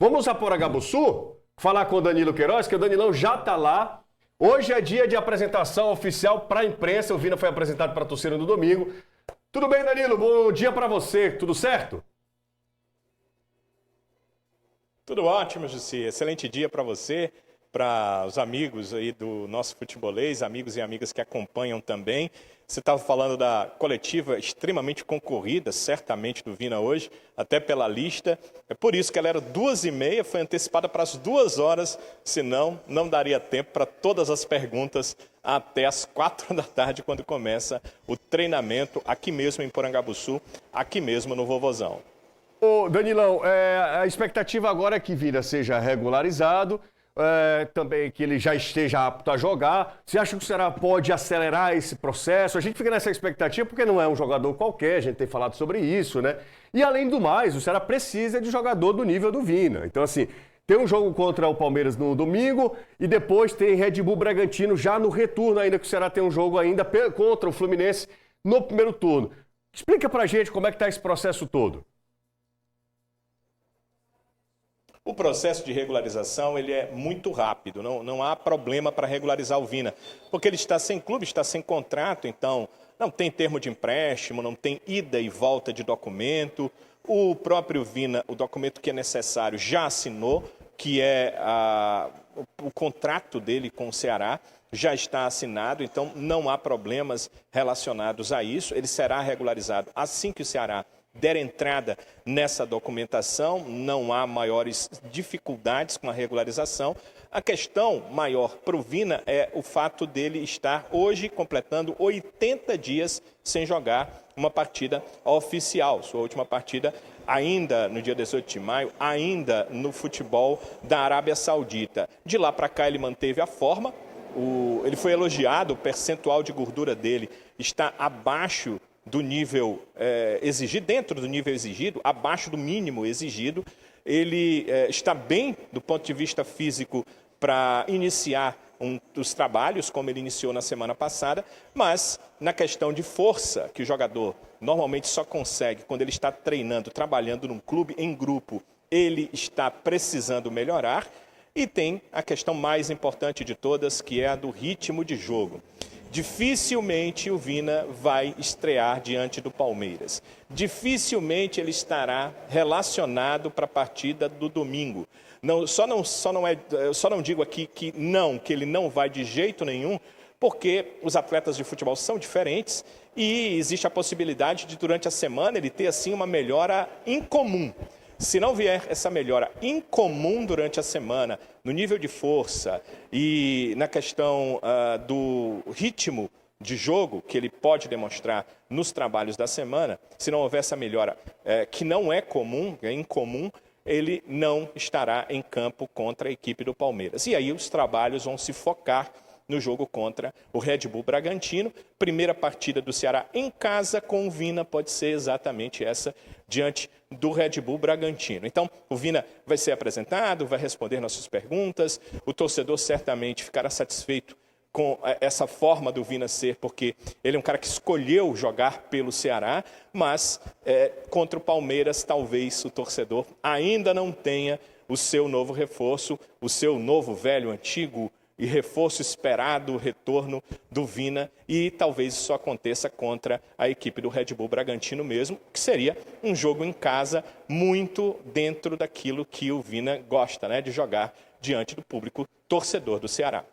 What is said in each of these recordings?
Vamos a Porangabuçu falar com o Danilo Queiroz, que o Danilão já está lá. Hoje é dia de apresentação oficial para a imprensa. O Vina foi apresentado para a torcida no domingo. Tudo bem, Danilo? Bom dia para você. Tudo certo? Tudo ótimo, Jussi. Excelente dia para você, para os amigos aí do nosso futebolês, amigos e amigas que acompanham também. Você estava falando da coletiva extremamente concorrida, certamente, do Vina hoje, até pela lista. É por isso que ela era 2h30, foi antecipada para as 2h, senão não daria tempo para todas as perguntas até as 4 da tarde, quando começa o treinamento aqui mesmo em Porangabuçu, aqui mesmo no Vovozão. Ô, Danilão, a expectativa agora é que Vina seja regularizado, também que ele já esteja apto a jogar. Você acha que o Ceará pode acelerar esse processo? A gente fica nessa expectativa porque não é um jogador qualquer, a gente tem falado sobre isso, né? E além do mais, o Ceará precisa de jogador do nível do Vina. Então, assim, tem um jogo contra o Palmeiras no domingo e depois tem Red Bull Bragantino já no retorno, ainda que o Ceará tem um jogo ainda contra o Fluminense no primeiro turno. Explica pra gente como é que tá esse processo todo. O processo de regularização ele é muito rápido, não há problema para regularizar o Vina, porque ele está sem clube, está sem contrato, então não tem termo de empréstimo, não tem ida e volta de documento. O próprio Vina, o documento que é necessário, já assinou, que é o contrato dele com o Ceará, já está assinado, então não há problemas relacionados a isso. Ele será regularizado assim que o Ceará der entrada nessa documentação, não há maiores dificuldades com a regularização. A questão maior para o Vina é o fato dele estar hoje completando 80 dias sem jogar uma partida oficial. Sua última partida ainda no dia 18 de maio, ainda no futebol da Arábia Saudita. De lá para cá ele manteve a forma, ele foi elogiado, o percentual de gordura dele está abaixo do nível exigido, dentro do nível exigido, abaixo do mínimo exigido. Ele está bem do ponto de vista físico para iniciar os trabalhos, como ele iniciou na semana passada, mas na questão de força, que o jogador normalmente só consegue quando ele está treinando, trabalhando num clube em grupo, ele está precisando melhorar. E tem a questão mais importante de todas, que é a do ritmo de jogo. Dificilmente o Vina vai estrear diante do Palmeiras. Dificilmente ele estará relacionado para a partida do domingo. Só não digo aqui que ele não vai de jeito nenhum, porque os atletas de futebol são diferentes e existe a possibilidade de, durante a semana, ele ter assim uma melhora incomum. Se não vier essa melhora incomum durante a semana, no nível de força e na questão do ritmo de jogo que ele pode demonstrar nos trabalhos da semana, se não houver essa melhora que não é comum, é incomum, ele não estará em campo contra a equipe do Palmeiras. E aí os trabalhos vão se focar no jogo contra o Red Bull Bragantino. Primeira partida do Ceará em casa com o Vina pode ser exatamente essa, diante do Red Bull Bragantino. Então, o Vina vai ser apresentado, vai responder nossas perguntas, o torcedor certamente ficará satisfeito com essa forma do Vina ser, porque ele é um cara que escolheu jogar pelo Ceará, mas contra o Palmeiras talvez o torcedor ainda não tenha o seu novo reforço, o seu novo velho, antigo e reforço esperado, o retorno do Vina, e talvez isso aconteça contra a equipe do Red Bull Bragantino mesmo, que seria um jogo em casa muito dentro daquilo que o Vina gosta, né, de jogar diante do público torcedor do Ceará.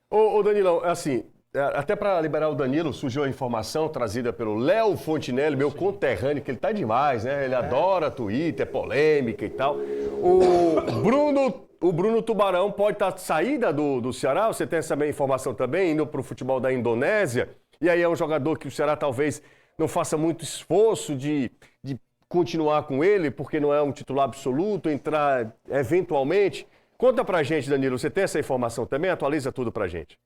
Ô Danilão, assim, até para liberar o Danilo, surgiu a informação trazida pelo Léo Fontinelli, meu conterrâneo, que ele tá demais, né? Ele adora Twitter, polêmica e tal. O Bruno Tubarão pode estar saída do Ceará, você tem essa informação também, indo para o futebol da Indonésia, e aí é um jogador que o Ceará talvez não faça muito esforço de continuar com ele, porque não é um titular absoluto, entrar eventualmente. Conta pra gente, Danilo, você tem essa informação também? Atualiza tudo pra gente.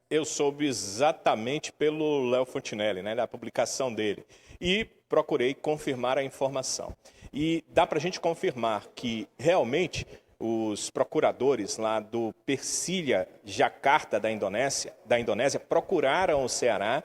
Eu soube exatamente pelo Léo Fontinelli, né, da publicação dele, e procurei confirmar a informação. E dá para a gente confirmar que realmente os procuradores lá do Persília Jakarta da Indonésia procuraram o Ceará,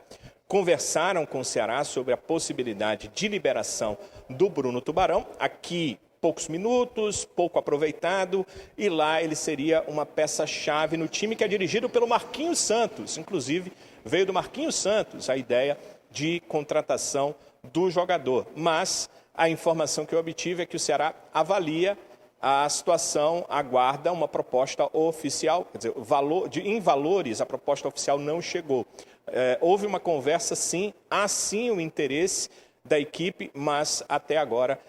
conversaram com o Ceará sobre a possibilidade de liberação do Bruno Tubarão. Aqui poucos minutos, pouco aproveitado, e lá ele seria uma peça-chave no time que é dirigido pelo Marquinhos Santos. Inclusive, veio do Marquinhos Santos a ideia de contratação do jogador. Mas a informação que eu obtive é que o Ceará avalia a situação, aguarda uma proposta oficial, quer dizer, em valores a proposta oficial não chegou. Houve uma conversa, sim, há sim o interesse da equipe, mas até agora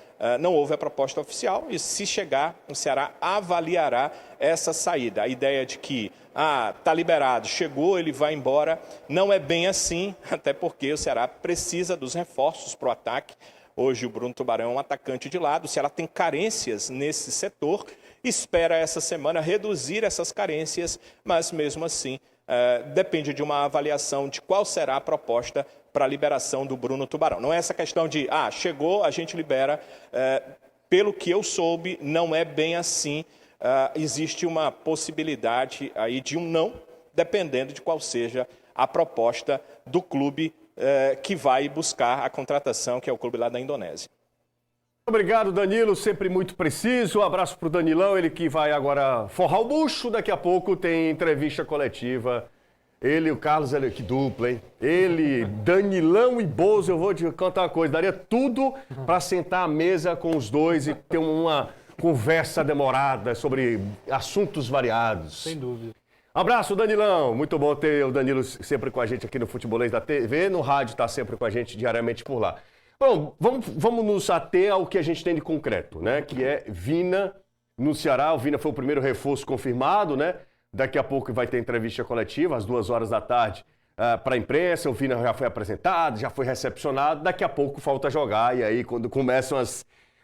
não houve a proposta oficial e se chegar, o Ceará avaliará essa saída. A ideia de que está liberado, chegou, ele vai embora, não é bem assim, até porque o Ceará precisa dos reforços para o ataque. Hoje o Bruno Tubarão é um atacante de lado, o Ceará tem carências nesse setor, espera essa semana reduzir essas carências, mas mesmo assim depende de uma avaliação de qual será a proposta para a liberação do Bruno Tubarão. Não é essa questão de, chegou, a gente libera. Pelo que eu soube, não é bem assim. Existe uma possibilidade aí de um não, dependendo de qual seja a proposta do clube que vai buscar a contratação, que é o clube lá da Indonésia. Obrigado, Danilo, sempre muito preciso. Um abraço para o Danilão, ele que vai agora forrar o bucho. Daqui a pouco tem entrevista coletiva. Ele e o Carlos, que dupla, hein? Ele, Danilão e Bozo, eu vou te contar uma coisa. Daria tudo para sentar à mesa com os dois e ter uma conversa demorada sobre assuntos variados. Sem dúvida. Abraço, Danilão. Muito bom ter o Danilo sempre com a gente aqui no Futebolês da TV. No rádio está sempre com a gente diariamente por lá. Bom, vamos nos ater ao que a gente tem de concreto, né? Que é Vina no Ceará. O Vina foi o primeiro reforço confirmado, né? Daqui a pouco vai ter entrevista coletiva, às 14h para a imprensa. O Vina já foi apresentado, já foi recepcionado. Daqui a pouco falta jogar. E aí, quando começam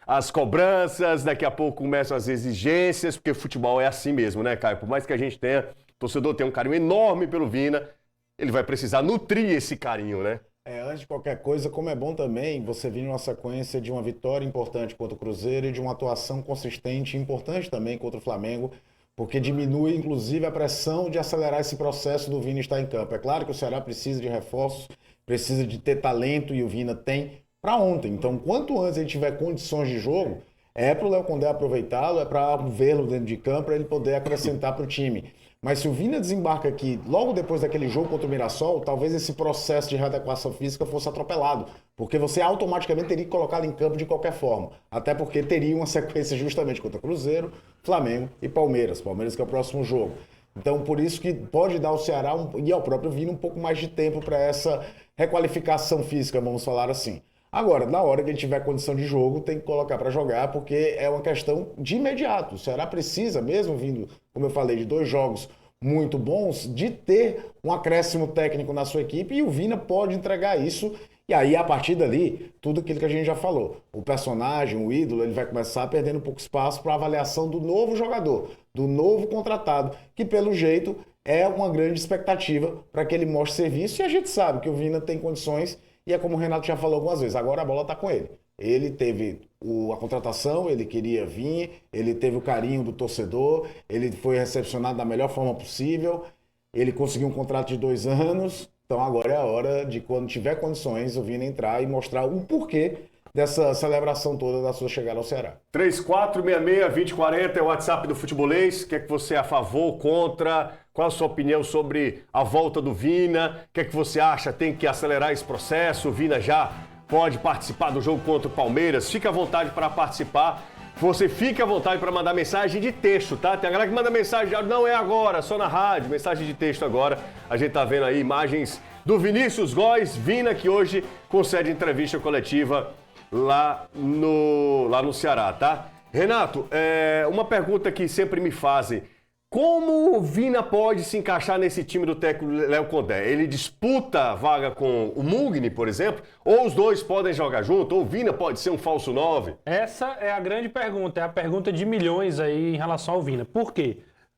as cobranças, daqui a pouco começam as exigências, porque futebol é assim mesmo, né, Caio? Por mais que a gente tenha, o torcedor tenha um carinho enorme pelo Vina, ele vai precisar nutrir esse carinho, né? Antes de qualquer coisa, como é bom também você vir numa sequência de uma vitória importante contra o Cruzeiro e de uma atuação consistente e importante também contra o Flamengo, porque diminui, inclusive, a pressão de acelerar esse processo do Vina estar em campo. É claro que o Ceará precisa de reforços, precisa de ter talento, e o Vina tem para ontem. Então, quanto antes ele tiver condições de jogo, é para o Léo Condé aproveitá-lo, é para vê-lo dentro de campo, para ele poder acrescentar para o time. Mas se o Vina desembarca aqui logo depois daquele jogo contra o Mirassol, talvez esse processo de readequação física fosse atropelado, porque você automaticamente teria que colocá-lo em campo de qualquer forma, até porque teria uma sequência justamente contra Cruzeiro, Flamengo e Palmeiras. Palmeiras que é o próximo jogo. Então, por isso que pode dar ao Ceará e ao próprio Vina um pouco mais de tempo para essa requalificação física, vamos falar assim. Agora, na hora que ele tiver condição de jogo, tem que colocar para jogar, porque é uma questão de imediato. O Ceará precisa, mesmo vindo, como eu falei, de 2 jogos muito bons, de ter um acréscimo técnico na sua equipe, e o Vina pode entregar isso. E aí, a partir dali, tudo aquilo que a gente já falou. O personagem, o ídolo, ele vai começar perdendo um pouco espaço para a avaliação do novo jogador, do novo contratado, que pelo jeito é uma grande expectativa para que ele mostre serviço. E a gente sabe que o Vina tem condições. E é como o Renato já falou algumas vezes, agora a bola está com ele. Ele teve a contratação, ele queria vir, ele teve o carinho do torcedor, ele foi recepcionado da melhor forma possível, ele conseguiu um contrato de 2 anos, então agora é a hora de, quando tiver condições, o Vina entrar e mostrar o porquê dessa celebração toda da sua chegada ao Ceará. 3466-2040 é o WhatsApp do Futebolês. O que é que você é a favor, contra? Qual a sua opinião sobre a volta do Vina? O que é que você acha? Tem que acelerar esse processo? O Vina já pode participar do jogo contra o Palmeiras? Fique à vontade para participar. Você fique à vontade para mandar mensagem de texto, tá? Tem a galera que manda mensagem de áudio, não é agora, só na rádio, mensagem de texto agora. A gente tá vendo aí imagens do Vinícius Góes, Vina, que hoje concede entrevista coletiva lá no Ceará, tá? Renato, uma pergunta que sempre me fazem. Como o Vina pode se encaixar nesse time do técnico Léo Condé? Ele disputa a vaga com o Mugni, por exemplo? Ou os dois podem jogar junto? Ou o Vina pode ser um falso 9? Essa é a grande pergunta, é a pergunta de milhões aí em relação ao Vina. Por quê?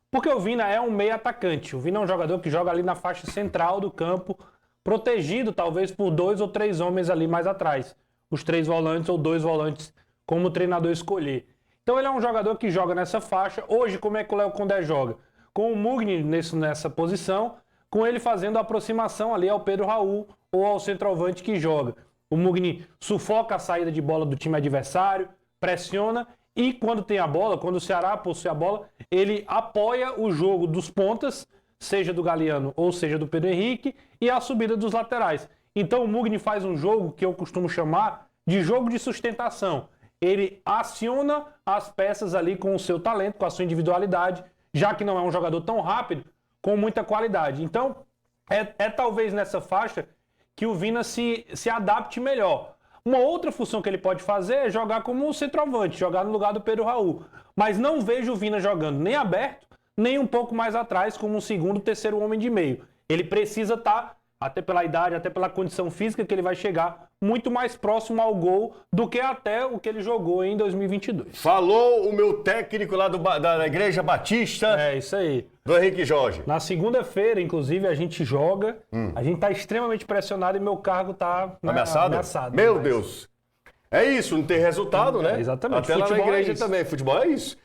Porque o Vina é um meio atacante. O Vina é um jogador que joga ali na faixa central do campo, protegido talvez por 2 ou 3 homens ali mais atrás. Os 3 volantes ou 2 volantes, como o treinador escolher. Então ele é um jogador que joga nessa faixa. Hoje, como é que o Léo Condé joga? Com o Mugni nessa posição, com ele fazendo a aproximação ali ao Pedro Raul ou ao centroavante que joga. O Mugni sufoca a saída de bola do time adversário, pressiona E quando tem a bola, quando o Ceará possui a bola, ele apoia o jogo dos pontas, seja do Galeano ou seja do Pedro Henrique, e a subida dos laterais. Então o Mugni faz um jogo que eu costumo chamar de jogo de sustentação. Ele aciona as peças ali com o seu talento, com a sua individualidade, já que não é um jogador tão rápido, com muita qualidade. Então, é talvez nessa faixa que o Vina se adapte melhor. Uma outra função que ele pode fazer é jogar como centroavante, jogar no lugar do Pedro Raul. Mas não vejo o Vina jogando nem aberto, nem um pouco mais atrás, como um segundo, terceiro homem de meio. Ele precisa estar, até pela idade, até pela condição física que ele vai chegar, muito mais próximo ao gol do que até o que ele jogou em 2022. Falou o meu técnico lá da Igreja Batista, É isso aí. do Henrique Jorge. Na segunda-feira, inclusive, a gente joga, a gente tá extremamente pressionado e meu cargo tá Ameaçado? Meu demais. Deus. É isso, não tem resultado, né? Exatamente. Até lá na Futebol é igreja isso. também. Futebol é isso.